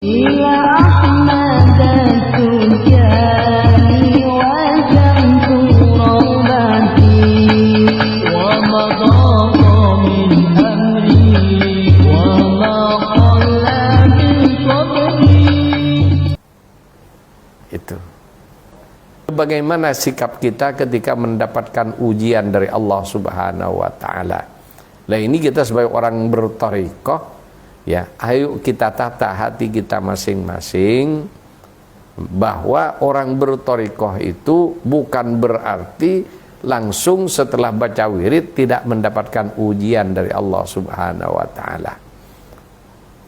يا أحمد التجاني وجمت رغبتي ومضى من أمري وما قل من صبري. Itu. Bagaimana sikap kita ketika mendapatkan ujian dari Allah Subhanahu wa taala. Nah, ini kita sebagai orang berthariqah, ya, ayo kita tata hati kita masing-masing bahwa orang berthariqah itu bukan berarti langsung setelah baca wirid tidak mendapatkan ujian dari Allah Subhanahu wa taala.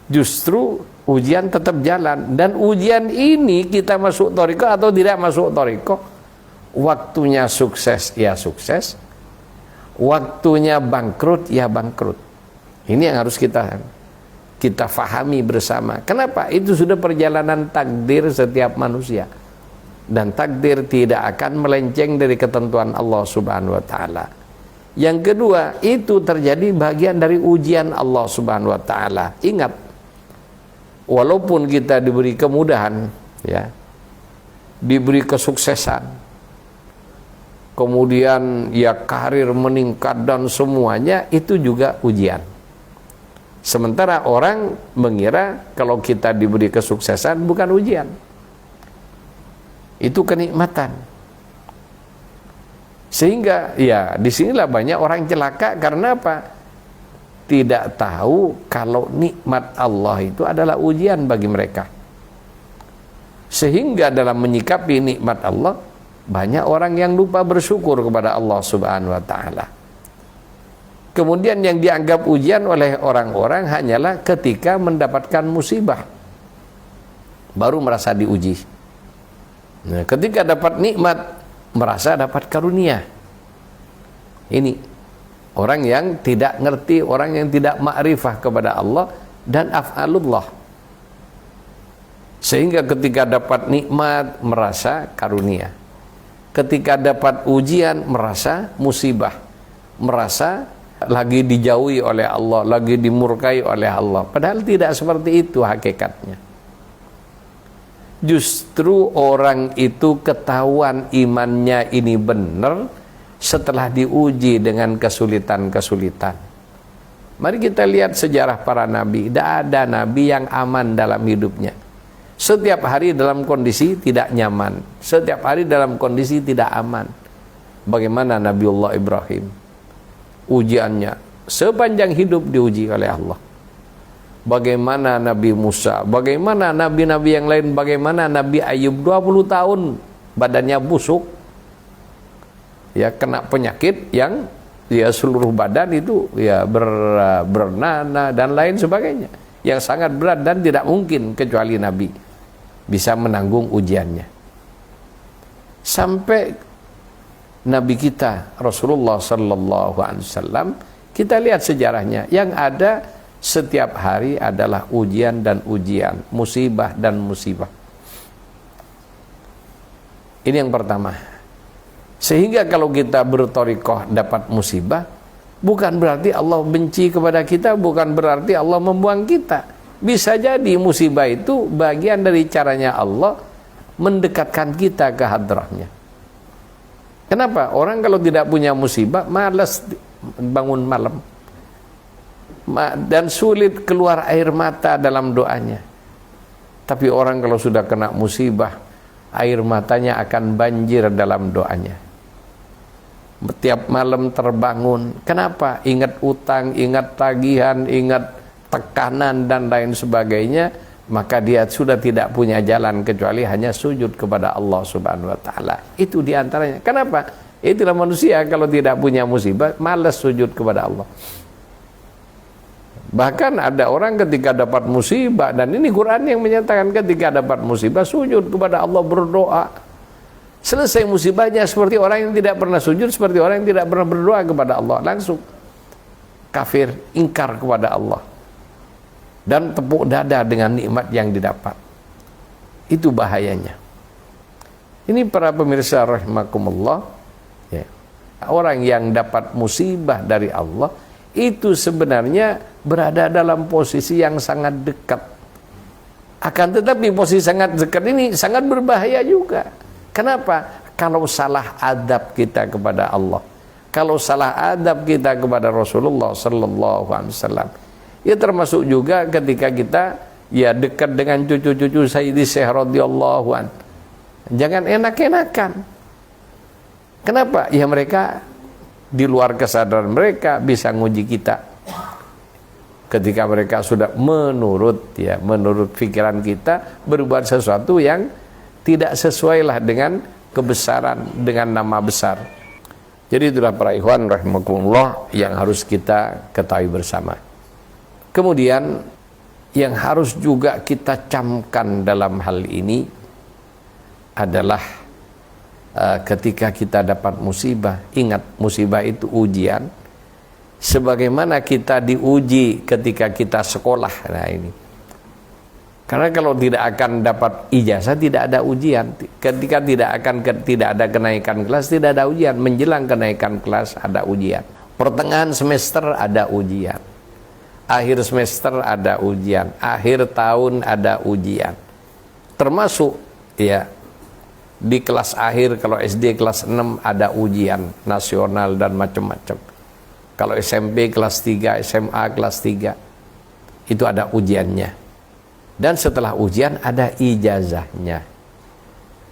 Justru ujian tetap jalan, dan ujian ini kita masuk thariqah atau tidak masuk thariqah, waktunya sukses ya sukses, waktunya bangkrut ya bangkrut. Ini yang harus kita fahami bersama. Kenapa? Itu sudah perjalanan takdir setiap manusia, dan takdir tidak akan melenceng dari ketentuan Allah Subhanahu wa taala. Yang kedua, itu terjadi bagian dari ujian Allah Subhanahu wa taala. Ingat, walaupun kita diberi kemudahan, ya, diberi kesuksesan, kemudian ya karir meningkat dan semuanya, itu juga ujian. Sementara orang mengira kalau kita diberi kesuksesan bukan ujian, itu kenikmatan. Sehingga ya disinilah banyak orang celaka. Karena apa? Tidak tahu kalau nikmat Allah itu adalah ujian bagi mereka. Sehingga dalam menyikapi nikmat Allah, banyak orang yang lupa bersyukur kepada Allah Subhanahu wa taala. Kemudian yang dianggap ujian oleh orang-orang hanyalah ketika mendapatkan musibah, baru merasa diuji. Nah, ketika dapat nikmat, merasa dapat karunia. Ini orang yang tidak ngerti, orang yang tidak ma'rifah kepada Allah dan af'alullah. Sehingga ketika dapat nikmat merasa karunia, ketika dapat ujian merasa musibah, merasa lagi dijauhi oleh Allah, lagi dimurkai oleh Allah. Padahal tidak seperti itu hakikatnya. Justru orang itu ketahuan imannya ini benar setelah diuji dengan kesulitan-kesulitan. Mari kita lihat sejarah para nabi. Tidak ada nabi yang aman dalam hidupnya. Setiap hari dalam kondisi tidak nyaman, setiap hari dalam kondisi tidak aman. Bagaimana Nabiullah Ibrahim? Ujiannya sepanjang hidup diuji oleh Allah. Bagaimana Nabi Musa? Bagaimana nabi-nabi yang lain? Bagaimana Nabi Ayub 20 tahun badannya busuk, ya, kena penyakit yang ya seluruh badan itu ya bernanah dan lain sebagainya, yang sangat berat dan tidak mungkin kecuali Nabi bisa menanggung ujiannya. Sampai Nabi kita Rasulullah Sallallahu Alaihi Wasallam, kita lihat sejarahnya, yang ada setiap hari adalah ujian dan ujian, musibah dan musibah. Ini yang pertama. Sehingga kalau kita berthariqah dapat musibah, bukan berarti Allah benci kepada kita, bukan berarti Allah membuang kita. Bisa jadi musibah itu bagian dari caranya Allah mendekatkan kita ke hadrahnya. Kenapa? Orang kalau tidak punya musibah, malas bangun malam, dan sulit keluar air mata dalam doanya. Tapi orang kalau sudah kena musibah, air matanya akan banjir dalam doanya. Tiap malam terbangun. Kenapa? Ingat utang, ingat tagihan, ingat tekanan dan lain sebagainya. Maka dia sudah tidak punya jalan kecuali hanya sujud kepada Allah Subhanahu wa taala. Itu diantaranya. Kenapa? Itulah manusia kalau tidak punya musibah, malas sujud kepada Allah. Bahkan ada orang ketika dapat musibah, dan ini Quran yang menyatakan ketika dapat musibah sujud kepada Allah, berdoa. Selesai musibahnya seperti orang yang tidak pernah sujud, seperti orang yang tidak pernah berdoa kepada Allah, langsung kafir, ingkar kepada Allah, dan tepuk dada dengan nikmat yang didapat. Itu bahayanya. Ini para pemirsa rahimakumullah, ya. Orang yang dapat musibah dari Allah itu sebenarnya berada dalam posisi yang sangat dekat Akan tetapi posisi sangat dekat ini sangat berbahaya juga. Kenapa? Kalau salah adab kita kepada Allah, kalau salah adab kita kepada Rasulullah sallallahu alaihi wasallam, ya termasuk juga ketika kita ya dekat dengan cucu-cucu Sayyidi Syekh radhiyallahu an. Jangan enak-enakan. Kenapa? Ya mereka di luar kesadaran mereka bisa nguji kita. Ketika mereka sudah menurut pikiran kita berbuat sesuatu yang tidak sesuai lah dengan kebesaran, dengan nama besar. Jadi itulah para ikhwan rahimakumullah yang harus kita ketahui bersama. Kemudian yang harus juga kita camkan dalam hal ini adalah ketika kita dapat musibah, ingat musibah itu ujian. Sebagaimana kita diuji ketika kita sekolah. Nah ini, karena kalau tidak akan dapat ijazah tidak ada ujian. Ketika tidak ada kenaikan kelas tidak ada ujian. Menjelang kenaikan kelas ada ujian. Pertengahan semester ada ujian. Akhir semester ada ujian. Akhir tahun ada ujian. Termasuk ya di kelas akhir, kalau SD kelas 6 ada ujian nasional dan macam-macam. Kalau SMP kelas 3, SMA kelas 3, itu ada ujiannya. Dan setelah ujian ada ijazahnya.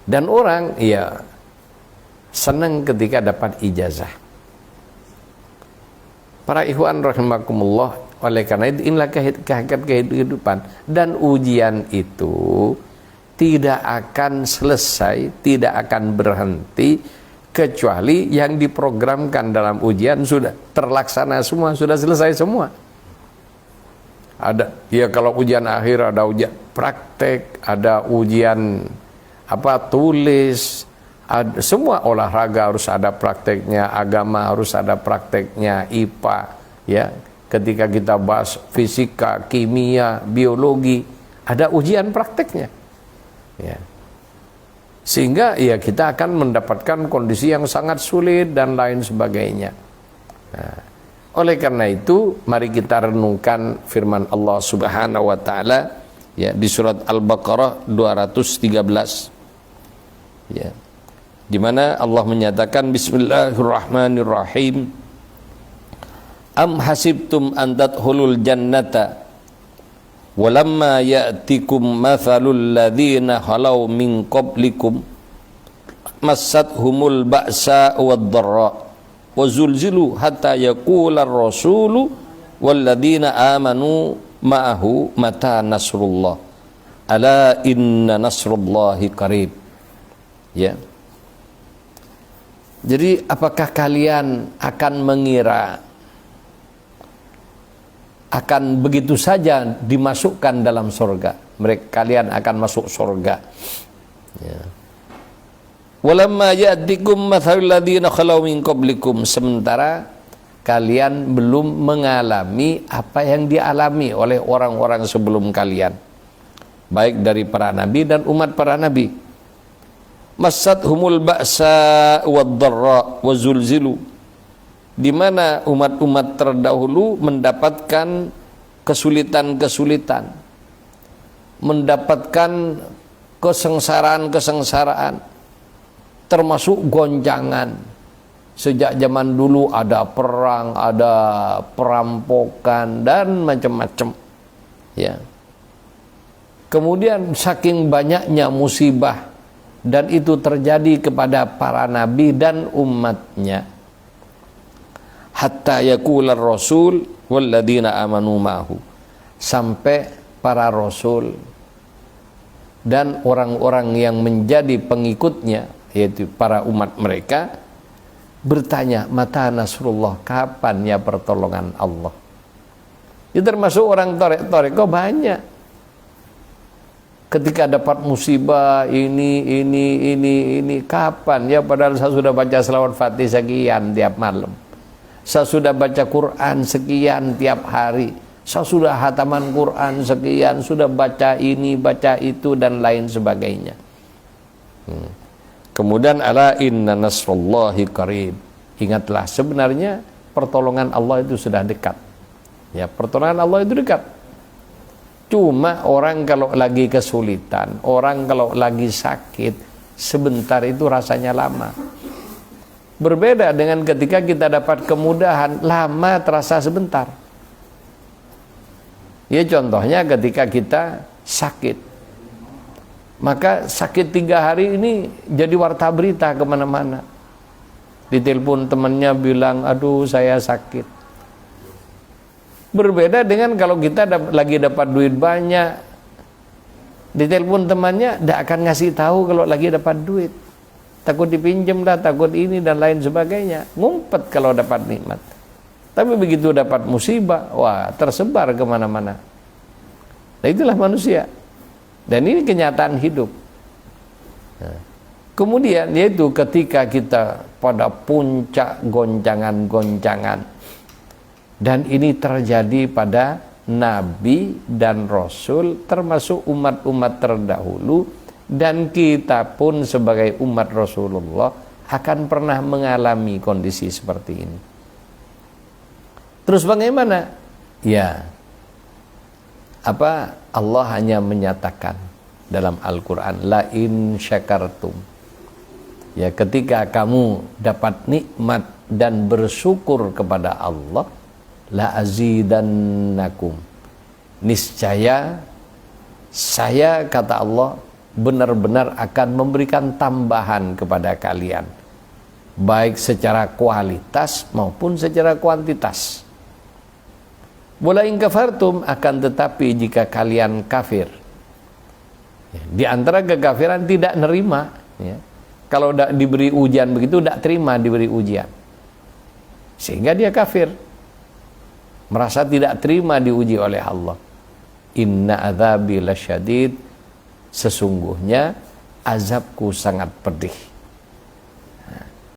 Dan orang ya senang ketika dapat ijazah. Para ikhwan rahimakumullah, oleh karena itu inilah hakikat kehidupan. Dan ujian itu tidak akan selesai, tidak akan berhenti kecuali yang diprogramkan dalam ujian sudah terlaksana semua, sudah selesai semua. Ada ya kalau ujian akhir ada ujian praktek, ada ujian tulis, ada, semua olahraga harus ada prakteknya, agama harus ada prakteknya, IPA ya. Ketika kita bahas fisika, kimia, biologi, ada ujian prakteknya. Ya. Sehingga ya kita akan mendapatkan kondisi yang sangat sulit dan lain sebagainya. Nah, oleh karena itu mari kita renungkan firman Allah Subhanahu wa taala ya di surat Al-Baqarah 213. Ya. Di mana Allah menyatakan bismillahirrahmanirrahim. Am hasibtum an tadkhulul jannata walamma ya'tikum mathalul ladzina khalau min qablikum massathumul ba'sa wad-dharra wa zulzilu hatta yaqula ar-rasulu wal ladzina amanu ma'ahu mata nasrullah ala inna nasrullahi qarib. Ya. Jadi apakah kalian akan mengira akan begitu saja dimasukkan dalam surga? Kalian akan masuk surga. Ya. Walamma ya'tikum mathalul ladzina khalau min qablikum, sementara kalian belum mengalami apa yang dialami oleh orang-orang sebelum kalian, baik dari para nabi dan umat para nabi. Massathumul ba'sa wad-dharra wa zulzilu, di mana umat-umat terdahulu mendapatkan kesulitan-kesulitan, mendapatkan kesengsaraan-kesengsaraan, termasuk goncangan. Sejak zaman dulu ada perang, ada perampokan dan macam-macam. Ya. Kemudian saking banyaknya musibah dan itu terjadi kepada para nabi dan umatnya, hatta yaqular rasul walladzina amanu ma'hu, sampai para rasul dan orang-orang yang menjadi pengikutnya, yaitu para umat mereka, bertanya, mata nasrullah, kapan ya pertolongan Allah? Itu termasuk orang toreko banyak. Ketika dapat musibah ini, kapan ya? Padahal saya sudah baca selawat Fatih sekian tiap malam. Saya sudah baca Quran sekian tiap hari. Saya sudah hataman Quran sekian, sudah baca ini, baca itu dan lain sebagainya. Kemudian ala inna nasrullahi qarib. Ingatlah, sebenarnya pertolongan Allah itu sudah dekat. Ya, pertolongan Allah itu dekat. Cuma orang kalau lagi kesulitan, orang kalau lagi sakit, sebentar itu rasanya lama. Berbeda dengan ketika kita dapat kemudahan, lama terasa sebentar. Ya contohnya ketika kita sakit. Maka sakit 3 hari ini jadi warta berita kemana-mana. Ditelepon temannya bilang, aduh saya sakit. Berbeda dengan kalau kita lagi dapat duit banyak, ditelepon temannya, tidak akan ngasih tahu kalau lagi dapat duit. Takut dipinjam dah, takut ini dan lain sebagainya. Ngumpet kalau dapat nikmat. Tapi begitu dapat musibah, wah tersebar kemana-mana. Nah itulah manusia. Dan ini kenyataan hidup. Nah, kemudian yaitu ketika kita pada puncak goncangan-goncangan. Dan ini terjadi pada Nabi dan Rasul termasuk umat-umat terdahulu. Dan kita pun sebagai umat Rasulullah akan pernah mengalami kondisi seperti ini. Terus bagaimana? Ya, Allah hanya menyatakan dalam Al-Quran, la in syakartum. Ya, ketika kamu dapat nikmat dan bersyukur kepada Allah, la azidannakum. Niscaya saya, kata Allah, benar-benar akan memberikan tambahan kepada kalian, baik secara kualitas maupun secara kuantitas. Wala in kafartum, akan tetapi jika kalian kafir, di antara kekafiran tidak nerima, ya. Kalau diberi ujian begitu tidak terima diberi ujian, sehingga dia kafir, merasa tidak terima diuji oleh Allah. Inna adzabi lasyadid, sesungguhnya azabku sangat pedih.